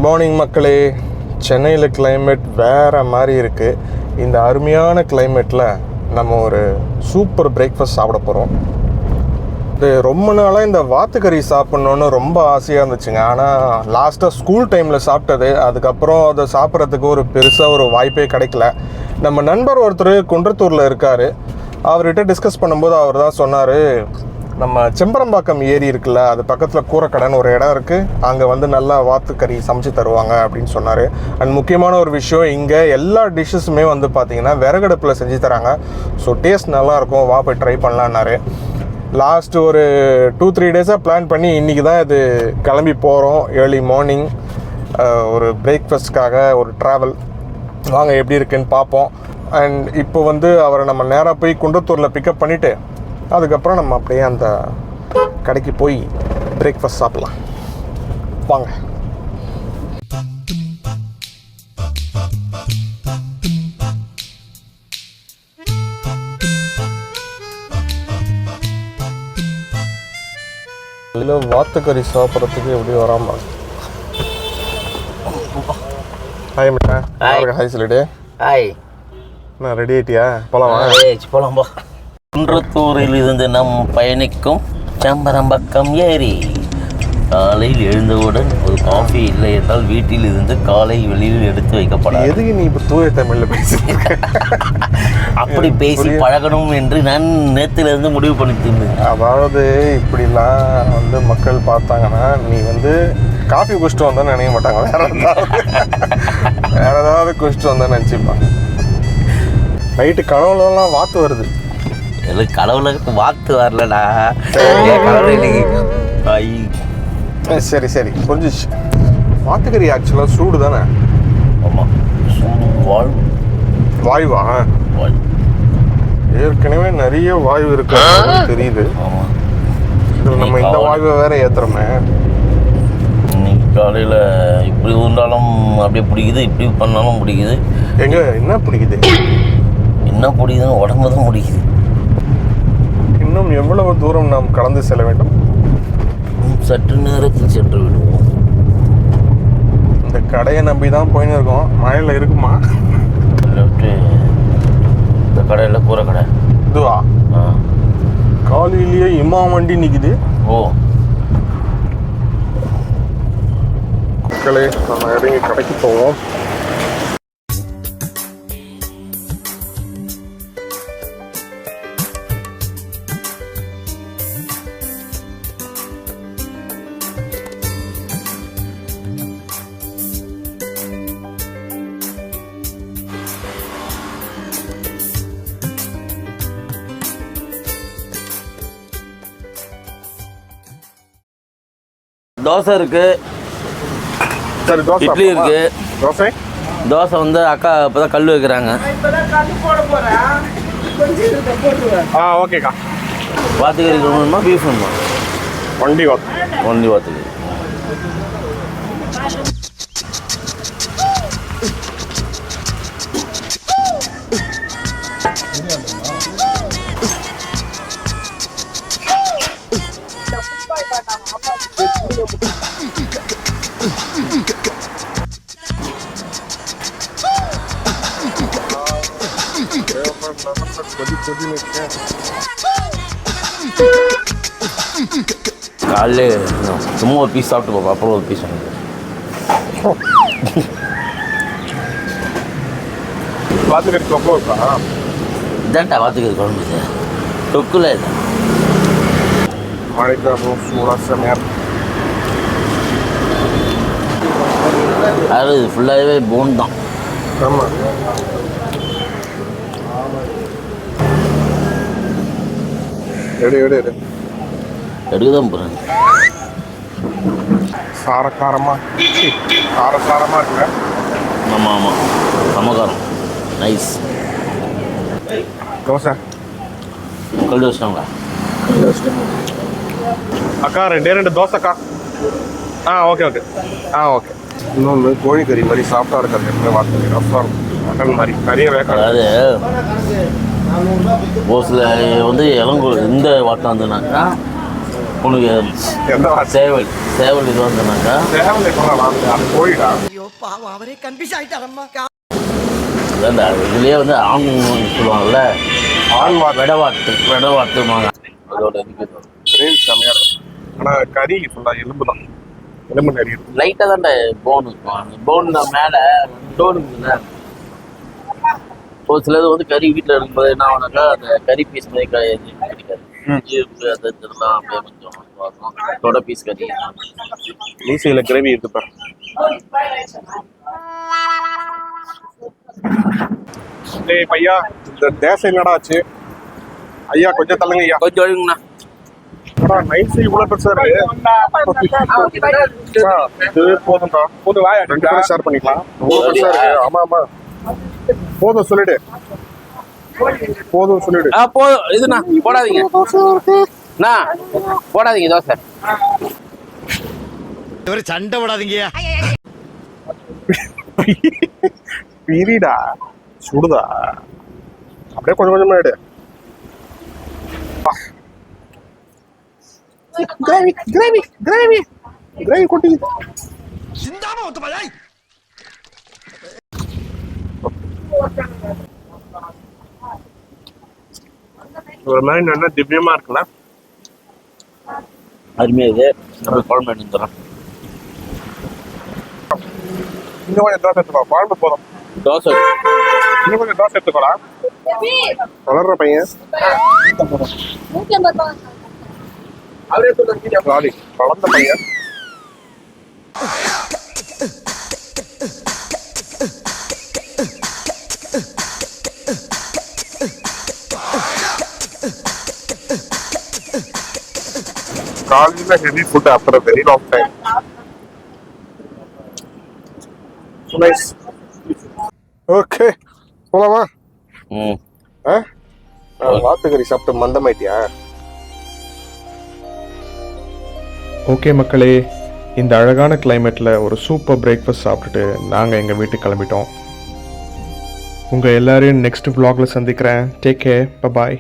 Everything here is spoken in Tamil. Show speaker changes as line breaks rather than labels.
மார்னிங் மக்களே, சென்னையில் கிளைமேட் வேறு மாதிரி இருக்குது. இந்த அருமையான கிளைமேட்டில் நம்ம ஒரு சூப்பர் பிரேக்ஃபாஸ்ட் சாப்பிட போகிறோம். இது ரொம்ப நாளாக இந்த வாத்துக்கறி சாப்பிட்ணுன்னு ரொம்ப ஆசையாக இருந்துச்சுங்க. ஆனால் லாஸ்ட்டாக ஸ்கூல் டைமில் சாப்பிட்டது, அதுக்கப்புறம் அதை சாப்பிட்றதுக்கு ஒரு பெருசாக ஒரு வாய்ப்பே கிடைக்கல. நம்ம நண்பர் ஒருத்தர் குன்றத்தூரில் இருக்கார். அவர்கிட்ட டிஸ்கஸ் பண்ணும்போது அவர் தான் சொன்னார், நம்ம செம்பரம்பாக்கம் ஏரி இருக்குல்ல, அது பக்கத்தில் கூரைக்கடைன்னு ஒரு இடம் இருக்குது, அங்கே வந்து நல்லா வாத்துக்கறி சமைச்சு தருவாங்க அப்படின்னு சொன்னார். அண்ட் முக்கியமான ஒரு விஷயம், இங்கே எல்லா டிஷ்ஷஸுமே வந்து பார்த்திங்கன்னா விறகடுப்பில் செஞ்சு தராங்க. ஸோ டேஸ்ட் நல்லாயிருக்கும், வா போய் ட்ரை பண்ணலான்னாரு. லாஸ்ட்டு ஒரு 2-3 டேஸாக பிளான் பண்ணி இன்றைக்கி தான் இது கிளம்பி போகிறோம். ஏர்லி மார்னிங் ஒரு பிரேக்ஃபாஸ்ட்காக ஒரு ட்ராவல். வாங்க எப்படி இருக்குன்னு பார்ப்போம். அண்ட் இப்போ வந்து அவரை நம்ம நேராக போய் குன்றத்தூரில் பிக்கப் பண்ணிவிட்டு அதுக்கப்புறம் நம்ம அப்படியே அந்த கடைக்கு போய் பிரேக்ஃபாஸ்ட் சாப்பிட்லாம். வாங்க. இல்லை வாத்துக்கறி சாப்பிட்றதுக்கு எப்படி வராமல். ஹாய் மிட்டா. ஹாய் சொல்லிடு.
ஹாய்.
நான் ரெடி ஆகிட்டியா? போகலாமா?
போகலாம்பா. குன்றத்தூரில் இருந்து நம் பயணிக்கும் செம்பரம்பாக்கம் ஏரி. காலையில் எழுந்தவுடன் ஒரு காஃபி இல்லை என்றால் வீட்டில் இருந்து காலை வெளியில் எடுத்து வைக்கப்படாது.
எதுக்கு நீ இப்போ தூய தமிழில் பேசுறீங்க?
அப்படி பேசி பழகணும் என்று நான் நேற்றிலிருந்து முடிவு பண்ணியிருந்தேன்.
அதாவது இப்படிலாம் வந்து மக்கள் பார்த்தாங்கன்னா நீ வந்து காஃபி குடிச்சிட்டு வந்தோன்னு நினைக்க மாட்டாங்க, வேற ஏதாவது குடிச்சிட்டு வந்தோன்னு நினச்சிப்பாங்க. நைட்டு கனவுலலாம் வாத்து வருது.
எனக்கு கடவுள வாத்து வரலடா, கடவுள்.
சரி சரி புரிஞ்சிச்சு. வாத்துக்கறி ஆக்சுவலாக சூடு தானே?
ஆமாம், சூடு வாழ்வு.
வாயுவா? ஏற்கனவே நிறைய வாயு இருக்கு தெரியுது.
ஆமாம்,
இதில் நம்ம இந்த வாயுவை வேற ஏற்றுறோமே.
இன்னைக்கு காலையில் இப்படி இருந்தாலும் அப்படியே பிடிக்குது, இப்படி பண்ணாலும் பிடிக்குது.
எங்க என்ன பிடிக்குது?
என்ன பிடிக்குதுன்னு உடம்பு தான் பிடிக்குது.
இன்னும் எவ்வளவு தூரம் நாம் கடந்து செல்ல வேண்டும்?
சற்று நேரத்தில் சென்று விடுவோம்.
இந்த கடையை நம்பி தான் போயின்னு இருக்கோம். மழையில் இருக்குமா?
இந்த கடையில் கூரை கடை
இதுவா? காலையிலேயே இம்மா வண்டி நிற்குது.
ஓ
மக்களே, நம்ம இறங்கி கடைக்கு போவோம்.
தோசை இருக்கு,
சரி தோசை
இட்லி இருக்கு.
தோசை
வந்து அக்கா இப்போதான் கல் வைக்கிறாங்க.
ஓகேக்கா.
வாத்துக்கறி வேணுமா பீஃப் வேணுமா?
வண்டி வாத்து.
ஒன்லி வாத்துக்கறி. காலையில் சும்மா ஒரு பீஸ் சாப்பிட்டு போப்பா, அப்புறம் ஒரு பீஸ் வாங்க.
வாத்துக்கறி தொக்கு இருக்கா?
இதான்டா வாத்துக்கறி குழம்பு. தொக்குல இது
மழைக்கு அப்புறம் சூடாக செமையாக.
அது ஃபுல்லாகவே போன் தான்.
ஆமாம். எடு எடு எடு.
எடுக்க தான் போகிறேன்.
காரக்காரமாக இருக்குல்ல.
ஆமாம் ஆமாம், சமகாரம் நைஸ்.
தோசை
கல் வச்சிட்டாங்களா?
அக்கா 2 தோசைக்கா. Okay okay. இன்னொன்று கோழிக்கறி மாதிரி சாஃப்டாக இருக்காது, எப்படி வார்த்தை ரஃபாக இருக்கும், மட்டன் மாதிரி நிறைய வேக்காது.
அதாவது ஒரு சில வந்து இளங்கூர் இந்த வாட்டம் வந்துனாக்கா உனக்கு
எந்த
சேவல் இது வந்தனாக்கா
அது கோழிடா.
அதான் இதுலேயே வந்து ஆண் சொல்லுவாங்கல்ல, வெடவாட்டுமாங்க. அதோட இதுக்கு
கிரேவி செம்மையாக இருக்கும். ஆனால் கறி ஃபுல்லாக எலும்பு தான், எலும்பு நிறைய இருக்கும்.
லைட்டாக தான் போன் இருக்கும். அந்த போன் மேலே டோன் இருக்குல்ல, ஒரு சிலது வந்து கறி வீட்டில் இருக்கும்போது என்ன ஆகுனாக்கா அந்த கறி பீஸ் மாதிரி கிடைக்காது. அது இதெல்லாம் அப்படியே கொஞ்சம் தொட பீஸ் கறி.
மீசையில் கிரேவி இருக்கு பாரு. டேய் பையா, இந்த தேசம் என்னடா ஆச்சு? ஐயா கொஞ்சம் தள்ளுங்க ஐயா.
கொஞ்சம் ஒழுங்குண்ணா.
நைஸ் இவ்வளோ பெருசா இருக்கு. இது போதும்டா, போதும் வாயா, 2 பேரும் ஷேர் பண்ணிக்கலாம். இவ்வளோ பெருசா இருக்கு. ஆமா போதும் சொல்லிடு.
போதும் இதுண்ணா, போடாதீங்க அண்ணா, போடாதீங்க தோசை.
சண்டை போடாதீங்க.
பிரிடா சுடுதா, அப்படியே கொஞ்சம் கொஞ்சமா எடு. கிரேவி கொட்டி
சிந்தாம ஒத்துப்பாய்.
ஒரு மாதிரி நல்லா திவ்யமா இருக்குல்ல.
அருமையாக இது. நம்ம குழம்பு எடுத்துறோம்.
இன்னும் கொஞ்சம் தோசை எடுத்துக்கோ, குழம்பு போதும்.
தோசை
இன்னும் கொஞ்சம் தோசை எடுத்துக்கோடா. வளர்ற பையன் சாரி, வளர்ந்த பையன். காலையில் heavy food after very long time. Nice. Okay போலாமா? வாத்துக்கறி சாப்பிட்டு மந்தமாயிட்டியா? ஓகே மக்களே, இந்த அழகான கிளைமேட்டில் ஒரு சூப்பர் பிரேக்ஃபாஸ்ட் சாப்பிட்டுட்டு நாங்கள் எங்கள் வீட்டுக்கு கிளம்பிட்டோம். உங்கள் எல்லாரையும் நெக்ஸ்ட் vlogல சந்திக்கிறேன். டேக் கேர், பாய்.